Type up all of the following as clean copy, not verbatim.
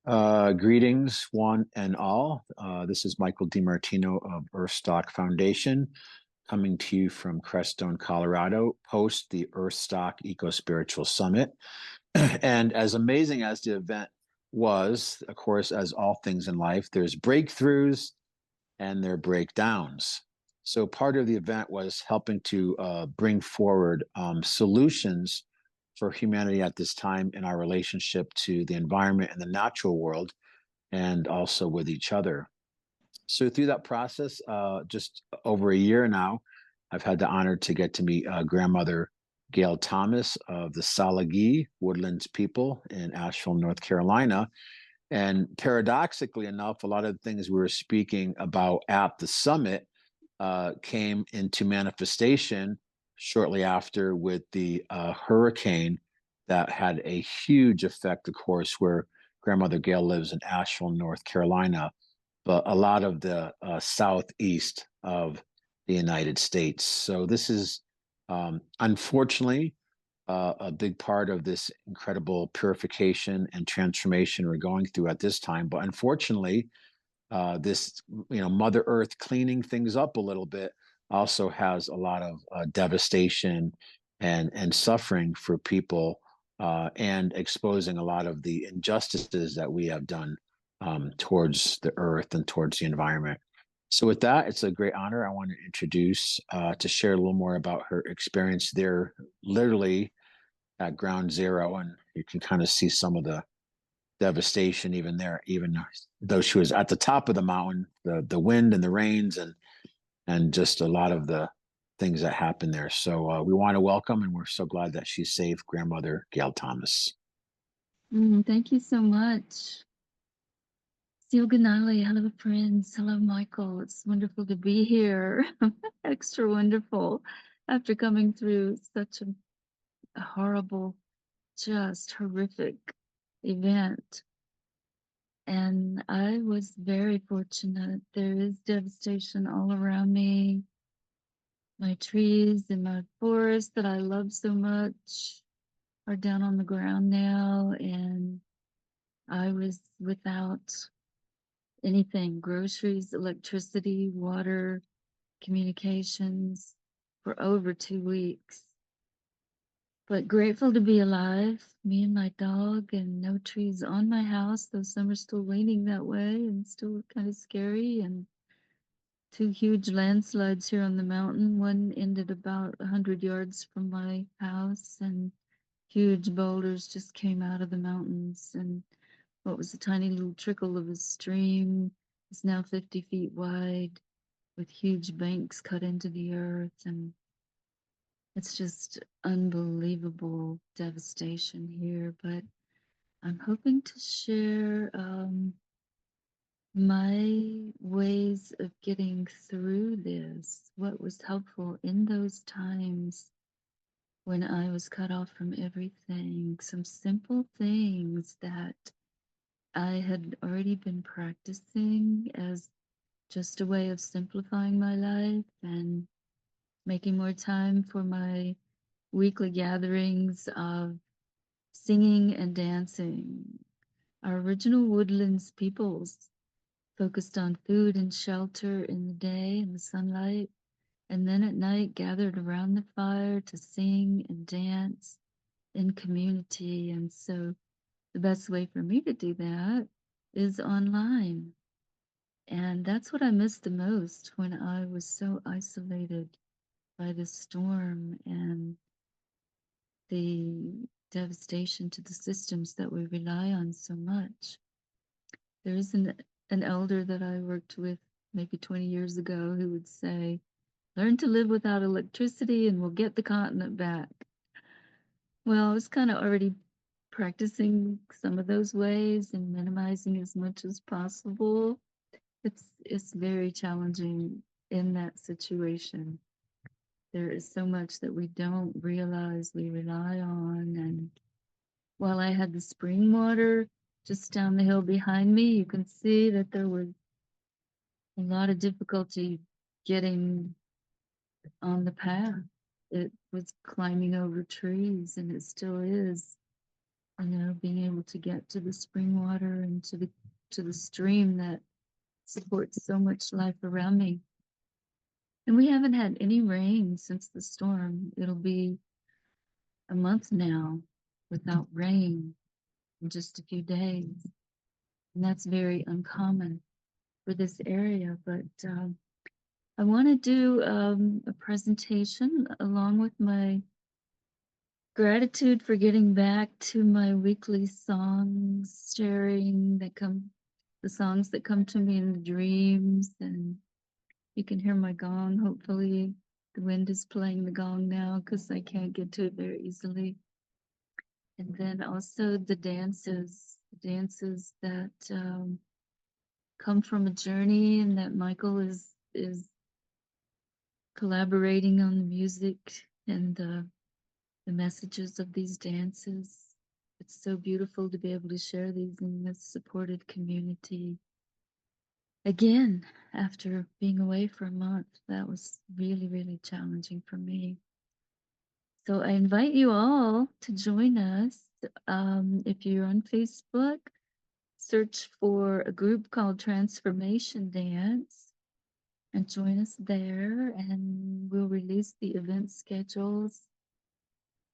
Greetings, one and all. This is Michael DiMartino of EarthStock Foundation, coming to you from Crestone, Colorado, post the EarthStock Eco Spiritual Summit. And as amazing as the event was, of course, as all things in life, there's breakthroughs and there are breakdowns. So part of the event was helping to bring forward solutions for humanity at this time in our relationship to the environment and the natural world, and also with each other. So through that process, just over a year now, I've had the honor to get to meet grandmother Gail Thomas of the Salagi Woodlands people in Asheville, North Carolina. And paradoxically enough, a lot of the things we were speaking about at the summit came into manifestation shortly after with the hurricane that had a huge effect, of course, where grandmother Gail lives in Asheville, North Carolina, but a lot of the southeast of the United States. So this is unfortunately a big part of this incredible purification and transformation we're going through at this time. But unfortunately, this Mother Earth cleaning things up a little bit also has a lot of devastation and suffering for people, and exposing a lot of the injustices that we have done towards the earth and towards the environment. So with that, it's a great honor. I want to introduce to share a little more about her experience there, literally at ground zero, and you can kind of see some of the devastation even there, even though she was at the top of the mountain, the wind and the rains and just a lot of the things that happened there. So we want to welcome, and we're so glad that she's safe, grandmother Gail Thomas. Thank you so much. Ganali, hello friends. Hello, Michael. It's wonderful to be here. Extra wonderful after coming through such a horrible, just horrific event. And I was very fortunate. There is devastation all around me. My trees in my forest that I love so much are down on the ground now, and I was without anything: groceries, electricity, water, communications for over 2 weeks. But grateful to be alive, me and my dog, and no trees on my house, though some are still leaning that way and still kind of scary. And two huge landslides here on the mountain. One ended about 100 yards from my house, and huge boulders just came out of the mountains. And what was a tiny little trickle of a stream is now 50 feet wide with huge banks cut into the earth. And it's just unbelievable devastation here. But I'm hoping to share my ways of getting through this, what was helpful in those times when I was cut off from everything, some simple things that I had already been practicing as just a way of simplifying my life and making more time for my weekly gatherings of singing and dancing. Our original woodlands peoples focused on food and shelter in the day and the sunlight, and then at night gathered around the fire to sing and dance in community. And so the best way for me to do that is online. And that's what I missed the most when I was so isolated by the storm and the devastation to the systems that we rely on so much. There is an elder that I worked with maybe 20 years ago who would say, learn to live without electricity and we'll get the continent back. Well, I was kind of already practicing some of those ways and minimizing as much as possible. It's very challenging in that situation. There is so much that we don't realize we rely on. And while I had the spring water just down the hill behind me, you can see that there was a lot of difficulty getting on the path. It was climbing over trees, and it still is. being able to get to the spring water and to the stream that supports so much life around me. And we haven't had any rain since the storm. It'll be a month now without rain in just a few days. And that's very uncommon for this area. But I want to do a presentation along with my gratitude for getting back to my weekly songs, sharing the songs that come to me in the dreams. And you can hear my gong. Hopefully, the wind is playing the gong now because I can't get to it very easily. And then also the dances that come from a journey, and that Michael is collaborating on the music and the messages of these dances. It's so beautiful to be able to share these in this supported community. Again, after being away for a month, that was really, really challenging for me. So I invite you all to join us. If you're on Facebook, search for a group called Transformation Dance and join us there, and we'll release the event schedules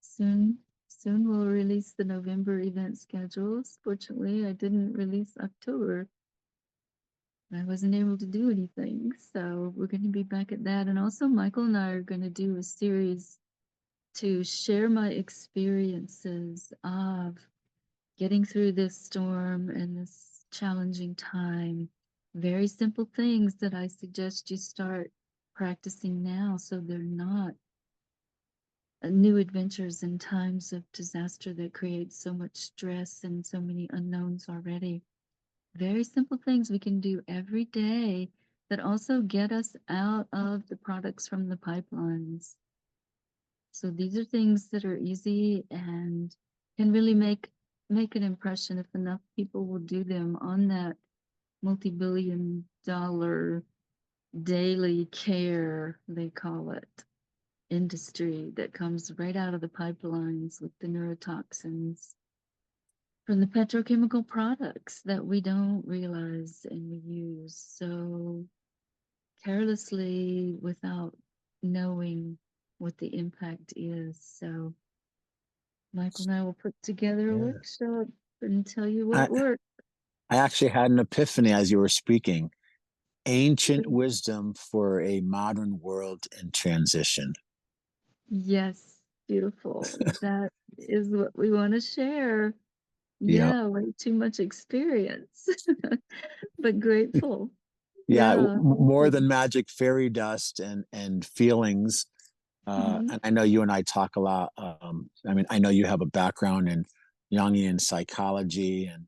soon. Soon we'll release the November event schedules. Fortunately, I didn't release October. I wasn't able to do anything, so we're going to be back at that. And also, Michael and I are going to do a series to share my experiences of getting through this storm and this challenging time. Very simple things that I suggest you start practicing now so they're not new adventures in times of disaster that create so much stress and so many unknowns already. Very simple things we can do every day that also get us out of the products from the pipelines. So these are things that are easy and can really make an impression if enough people will do them on that multi-billion-dollar daily care, they call it, industry that comes right out of the pipelines with the neurotoxins from the petrochemical products that we don't realize and we use so carelessly without knowing what the impact is. So Michael and I will put together a Yeah. workshop and tell you what I, worked. I actually had an epiphany as you were speaking. Ancient wisdom for a modern world in transition. Yes, beautiful. That is what we want to share. Yeah. Yeah, way too much experience, but grateful. Yeah. Yeah. More than magic fairy dust and feelings. Mhm. And I know you and I talk a lot. I mean, I know you have a background in Jungian psychology, and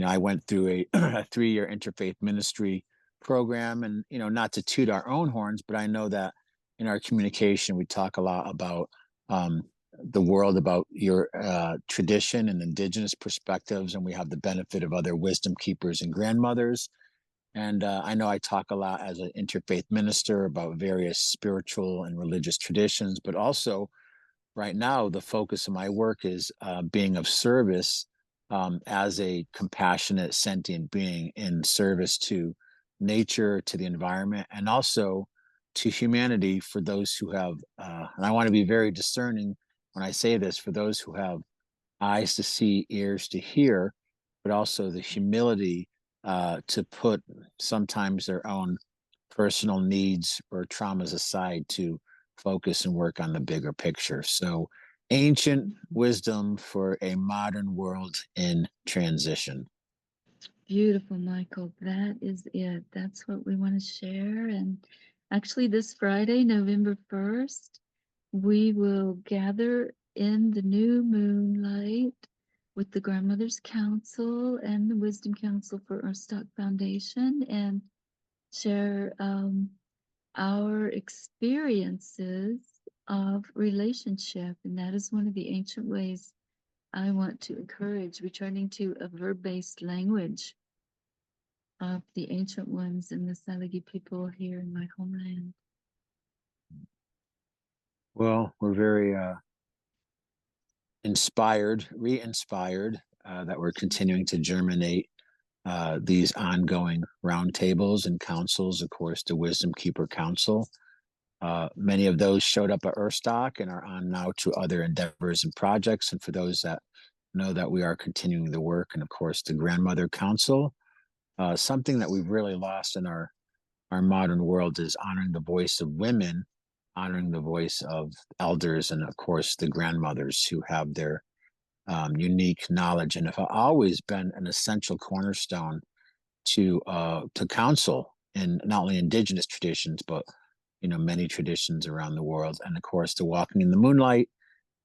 I went through a 3-year interfaith ministry program, and not to toot our own horns, but I know that in our communication we talk a lot about um, the world, about your tradition and indigenous perspectives, and we have the benefit of other wisdom keepers and grandmothers. And I know I talk a lot as an interfaith minister about various spiritual and religious traditions, but also right now, the focus of my work is being of service as a compassionate, sentient being in service to nature, to the environment, and also to humanity for those who have, and I want to be very discerning when I say this, for those who have eyes to see, ears to hear, but also the humility to put sometimes their own personal needs or traumas aside to focus and work on the bigger picture. So, ancient wisdom for a modern world in transition. Beautiful, Michael. That is it. That's what we want to share. And actually, this Friday, November 1st, we will gather in the new moonlight with the Grandmother's Council and the Wisdom Council for EarthStock Foundation and share our experiences of relationship. And that is one of the ancient ways I want to encourage returning to a verb-based language of the ancient ones and the Saligi people here in my homeland. Well, we're very re-inspired that we're continuing to germinate these ongoing roundtables and councils. Of course, the Wisdom Keeper Council. Many of those showed up at EarthStock and are on now to other endeavors and projects. And for those that know that we are continuing the work, and of course, the Grandmother Council, something that we've really lost in our modern world is honoring the voice of women, honoring the voice of elders, and of course, the grandmothers who have their unique knowledge and have always been an essential cornerstone to counsel in not only indigenous traditions, but many traditions around the world. And of course, the Walking in the Moonlight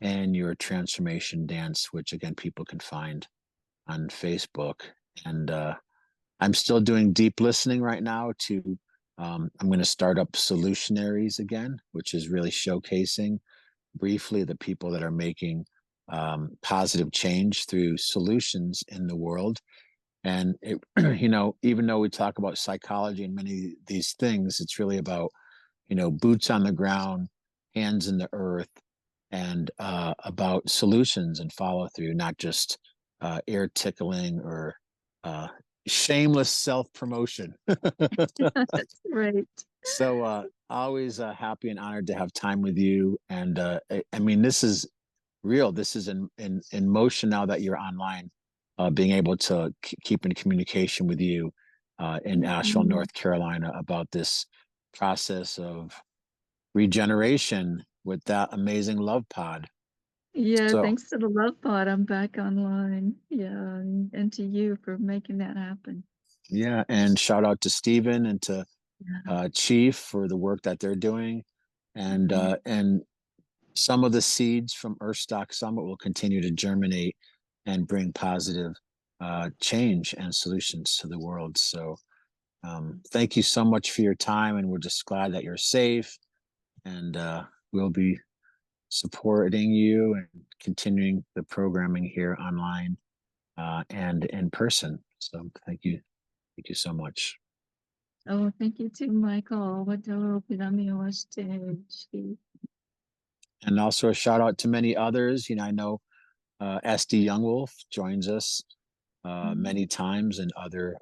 and your transformation dance, which again people can find on Facebook. And I'm still doing deep listening right now to I'm going to start up Solutionaries again, which is really showcasing briefly the people that are making positive change through solutions in the world. And it, even though we talk about psychology and many of these things, it's really about boots on the ground, hands in the earth, and about solutions and follow through, not just ear tickling or shameless self promotion. That's right. So always happy and honored to have time with you. And I mean, this is real. This is in motion now that you're online. Being able to keep in communication with you in Asheville, Mhm. North Carolina, about this process of regeneration with that amazing love pod. Yeah, So thanks to the Love Pod, I'm back online. Yeah, and to you for making that happen. yeah, and shout out to Stephen and to Yeah. Chief for the work that they're doing, Mhm. and some of the seeds from Earthstock Summit will continue to germinate and bring positive change and solutions to the world. So thank you so much for your time, and we're just glad that you're safe, and we'll be supporting you and continuing the programming here online and in person. So thank you so much. Oh, thank you too, Michael. Wadoro pinami owaste. And also a shout out to many others. I know SD Youngwolf joins us many times, and other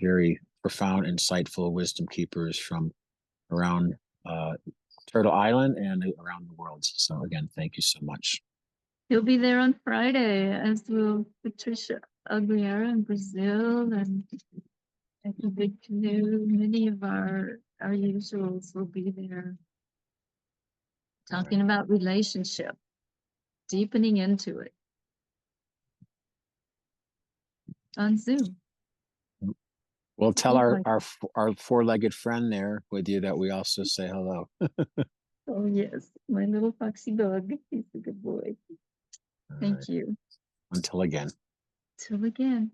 very profound, insightful wisdom keepers from around uh, Turtle Island and around the world. So again, thank you so much. He'll be there on Friday, as will Patricia Aguilera in Brazil, and at the Big Canoe. Many of our usuals will be there All talking right. about relationship, deepening into it on Zoom. We'll tell Oh, my. our four-legged friend there with you that we also say hello. Oh, yes, my little foxy dog. He's a good boy. All right. Thank you. Until again. Till again.